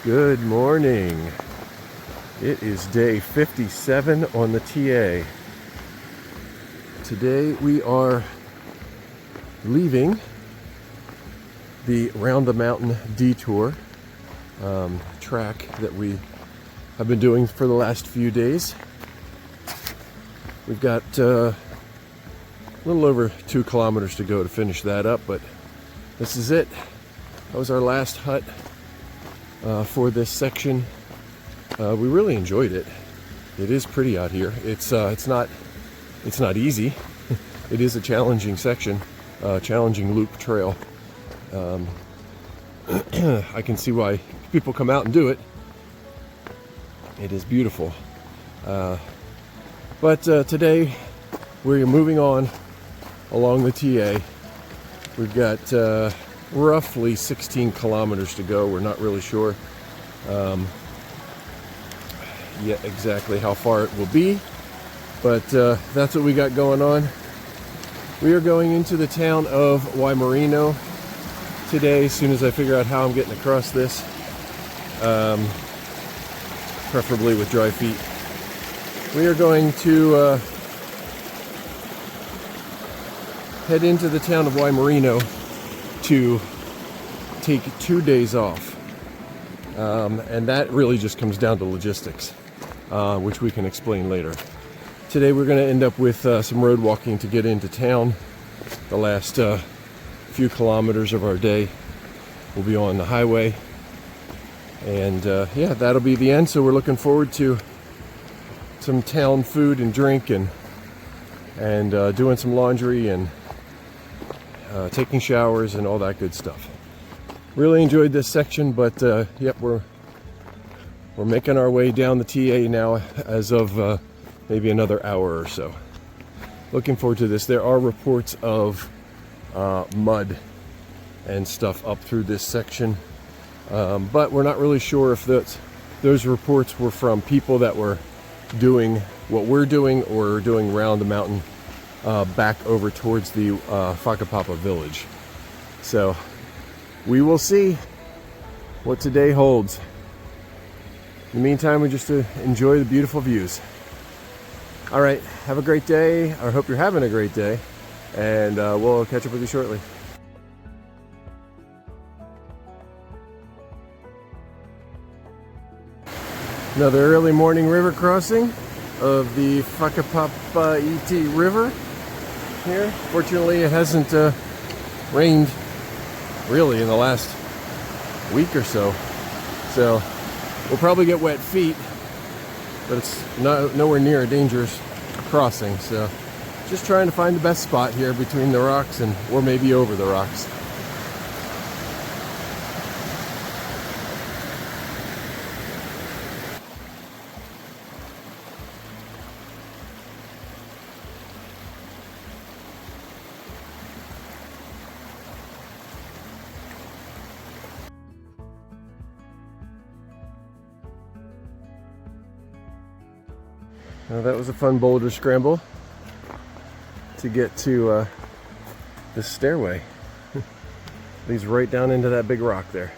Good morning. It is day 57 on the TA. Today we are leaving the Round the Mountain Detour track that we have been doing for the last few days. We've got a little over 2 kilometers to go to finish that up, but this is it. That was our last hut for this section. We really enjoyed it. It is pretty out here. It's not easy. It is a challenging section, challenging loop trail. I can see why people come out and do it. It is beautiful. But today we're moving on along the TA. We've got roughly 16 kilometers to go. We're not really sure yet exactly how far it will be, but that's what we got going on. We are going into the town of Waimarino today, as soon as I figure out how I'm getting across this, preferably with dry feet. We are going to head into the town of Waimarino to take 2 days off, and that really just comes down to logistics, which we can explain later. Today we're going to end up with some road walking to get into town. The last few kilometers of our day will be on the highway, and yeah, that'll be the end. So we're looking forward to some town food and drink, and doing some laundry and taking showers and all that good stuff. Really enjoyed this section, but yep, we're making our way down the TA now as of maybe another hour or so. Looking forward to this. There are reports of mud and stuff up through this section, but we're not really sure if those reports were from people that were doing what we're doing or doing round the mountain back over towards the Whakapapa village. So we will see what today holds. In the meantime, we just enjoy the beautiful views. All right, have a great day. I hope you're having a great day, and we'll catch up with you shortly. Another early morning river crossing of the Whakapapa Iti River here. Fortunately, it hasn't rained really in the last week or so, so we'll probably get wet feet, but it's nowhere near a dangerous crossing. So just trying to find the best spot here between the rocks or maybe over the rocks. Well, that was a fun boulder scramble to get to this stairway. Leads right down into that big rock there.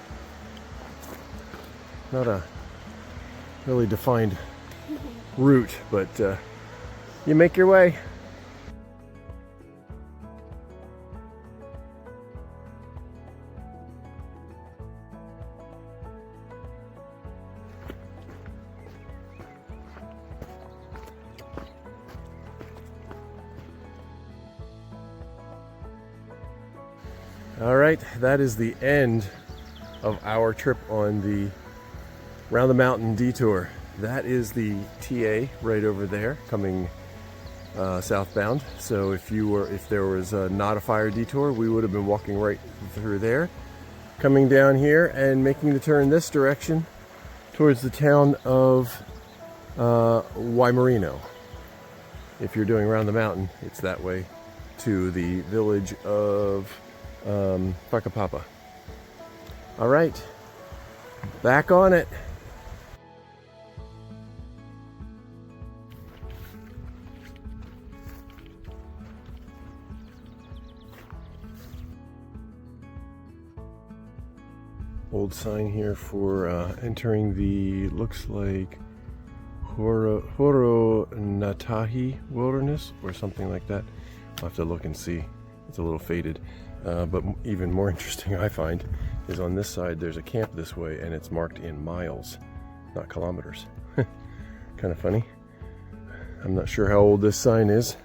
Not a really defined route, but you make your way. All right, that is the end of our trip on the Round the Mountain Detour. That is the TA right over there, coming southbound. So if there was not a fire detour, we would have been walking right through there, coming down here and making the turn this direction towards the town of Waimarino. If you're doing Round the Mountain, it's that way to the village of Whakapapa. All right, back on it. old sign here for entering the, looks like Horonatahi Wilderness or something like that. I'll have to look and see. It's a little faded. But even more interesting, I find, is on this side there's a camp this way and it's marked in miles, not kilometers. Kind of funny. I'm not sure how old this sign is.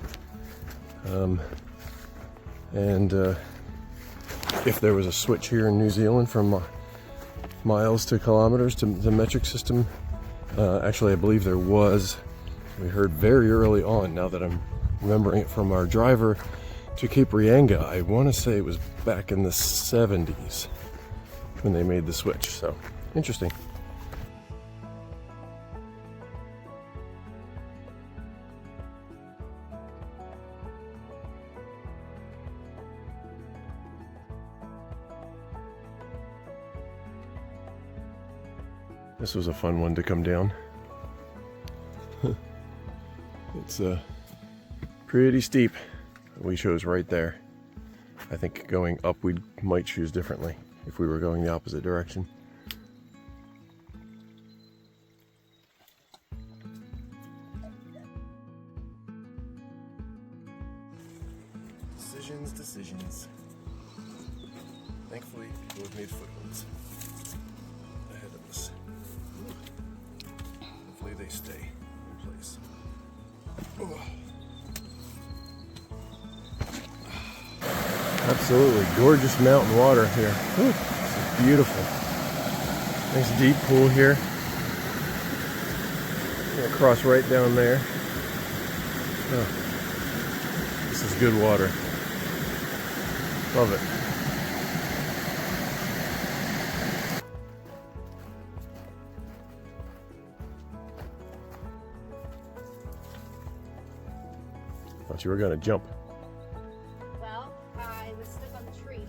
If there was a switch here in New Zealand from miles to kilometers to the metric system, actually I believe there was. We heard very early on, now that I'm remembering it from our driver to Cape Reinga, I want to say it was back in the 70s when they made the switch. So interesting. This was a fun one to come down. It's pretty steep. We chose right there. I think going up we might choose differently if we were going the opposite direction. Decisions. Thankfully, people have made footholds ahead of us. Hopefully they stay in place. Absolutely gorgeous mountain water here. Ooh, this is beautiful. Nice deep pool here. Gonna cross right down there. Oh, this is good water. Love it. Thought you were gonna jump. Well, I was stuck on the tree.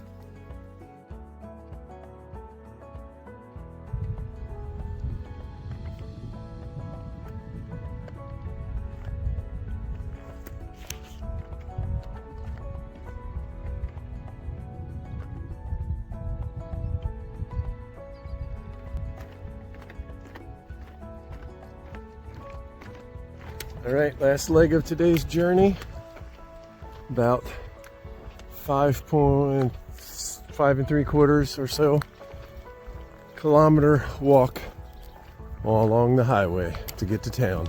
All right, last leg of today's journey. About 5 3/4 or so kilometer walk all along the highway to get to town.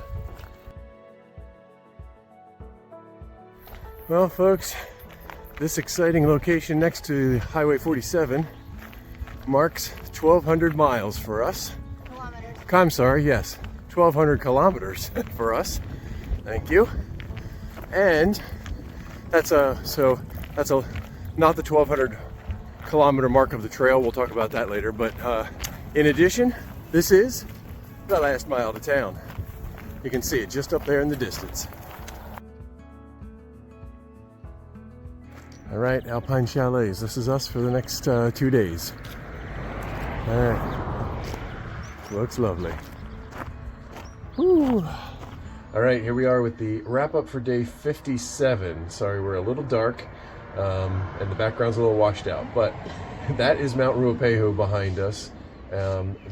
Well, folks, this exciting location next to Highway 47 marks 1,200 miles for us. Kilometers. I'm sorry, yes, 1,200 kilometers for us. Thank you. And that's not the 1,200 kilometer mark of the trail. We'll talk about that later. But in addition, this is the last mile to town. You can see it just up there in the distance. All right, Alpine Chalets. This is us for the next 2 days. All right, looks lovely. Whew. All right, here we are with the wrap up for day 57. Sorry, we're a little dark and the background's a little washed out, but that is Mount Ruapehu behind us.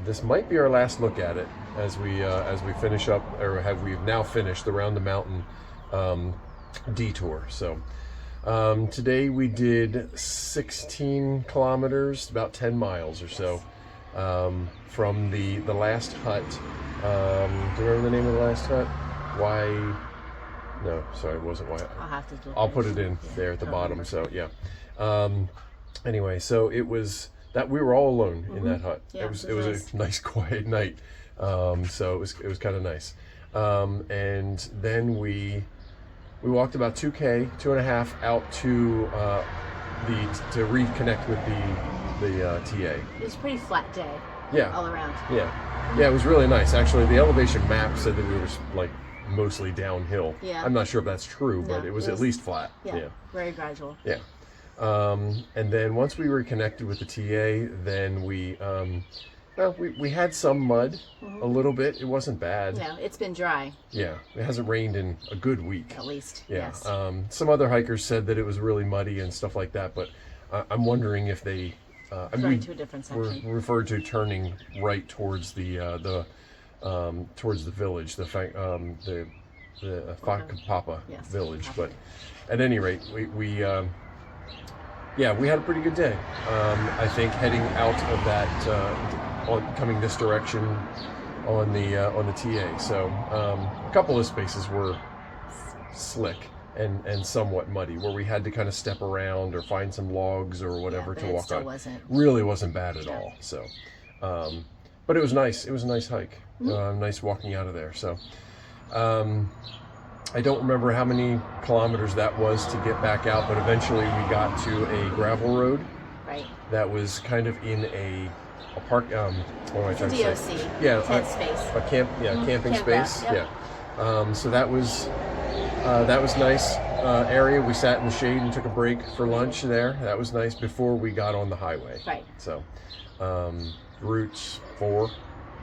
This might be our last look at it as we finish up, or we've now finished the Round the Mountain detour. So today we did 16 kilometers, about 10 miles or so from the last hut. Do you remember the name of the last hut? No, sorry, it wasn't why. I'll have to do. I'll put it in there at the bottom. So yeah. Anyway, so it was that we were all alone in that hut. Yeah, it was a nice quiet night. So it was kind of nice. And then we walked about 2.5 out to reconnect with the TA. It was a pretty flat day. Yeah. All around. Yeah, it was really nice. Actually, the elevation map said that we were like mostly downhill. Yeah. I'm not sure if that's true, but No, it was at least flat. Yeah. Very gradual. Yeah. And then once we reconnected with the TA, then we had some mud, a little bit. It wasn't bad. No, it's been dry. Yeah, it hasn't rained in a good week. At least. Yeah. Yes. Some other hikers said that it was really muddy and stuff like that, but I'm wondering if they Going to a different section. We're referred to turning right towards the village, the Whakapapa Yes, village. Whakapapa. But at any rate, we had a pretty good day. I think heading out of that, coming this direction on the TA. So a couple of spaces were slick and somewhat muddy, where we had to kind of step around or find some logs or whatever to walk on. Really wasn't bad at all. So, but it was nice. It was a nice hike. Nice walking out of there. So, I don't remember how many kilometers that was to get back out, but eventually we got to a gravel road. Right. That was kind of in a park. What am I trying to say? DOC. Yeah, tent space. A camping space. Yep. Yeah. So that was nice area. We sat in the shade and took a break for lunch there. That was nice before we got on the highway. Right. So, Route 4.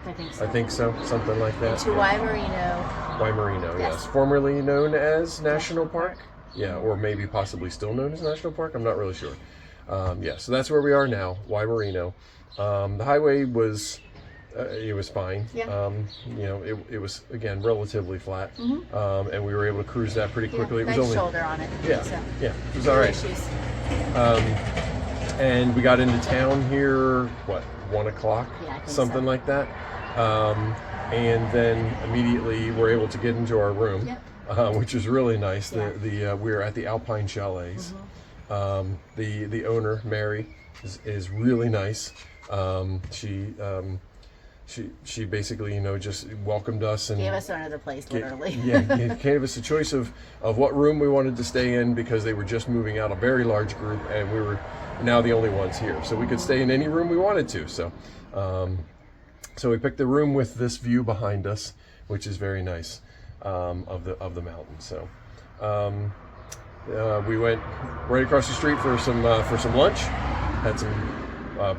I think so. Something like that. To Waimarino. Waimarino, Yes. yes. Formerly known as National Park. Yeah, or maybe possibly still known as National Park. I'm not really sure. So that's where we are now, Waimarino. The highway was, it was fine. Yeah. It was, again, relatively flat. And we were able to cruise that pretty quickly. Nice It was only, shoulder on it. yeah, So. yeah, it was all right. Issues. And we got into town here, 1 o'clock? Yeah, I think something so. like that. And then immediately we're able to get into our room, Yep. which is really nice. Yeah. We were at the Alpine Chalets. The owner, Mary, is really nice. She basically, just welcomed us and Gave us another place, literally. gave us a choice of what room we wanted to stay in, because they were just moving out a very large group and we were now the only ones here. So we could stay in any room we wanted to. So we picked the room with this view behind us, which is very nice, of the mountain. So we went right across the street for some lunch. Had some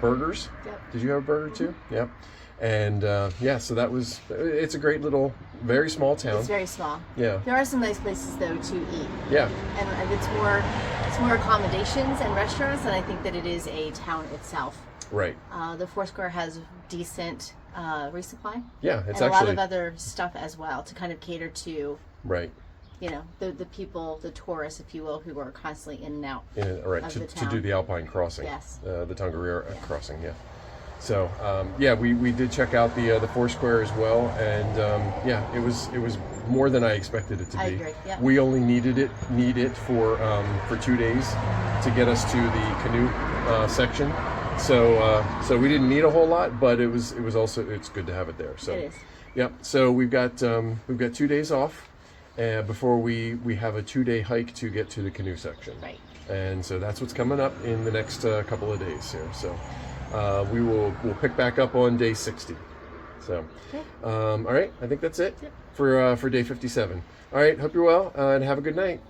burgers. Yep. Did you have a burger too? Yep. And so it's a great little, very small town. It's very small. Yeah. There are some nice places though to eat. Yeah. And it's more accommodations and restaurants than I think that it is a town itself. Right. The Foursquare has decent resupply. Yeah, it's and actually a lot of other stuff as well to kind of cater to right. The people, the tourists, if you will, who are constantly in and out. Right, to do the Alpine crossing. Yes. The Tongariro crossing, yeah. So, we did check out the Foursquare as well, and it was more than I expected it to be. I agree. Yeah. We only need it for 2 days to get us to the canoe section. So we didn't need a whole lot, but it's good to have it there. So it is. Yep. So we've got 2 days off. Before we have a 2-day hike to get to the canoe section. Right. And so that's what's coming up in the next couple of days here. So we'll pick back up on day 60. So, okay. All right, I think that's it Yep. for day 57. All right, hope you're well and have a good night.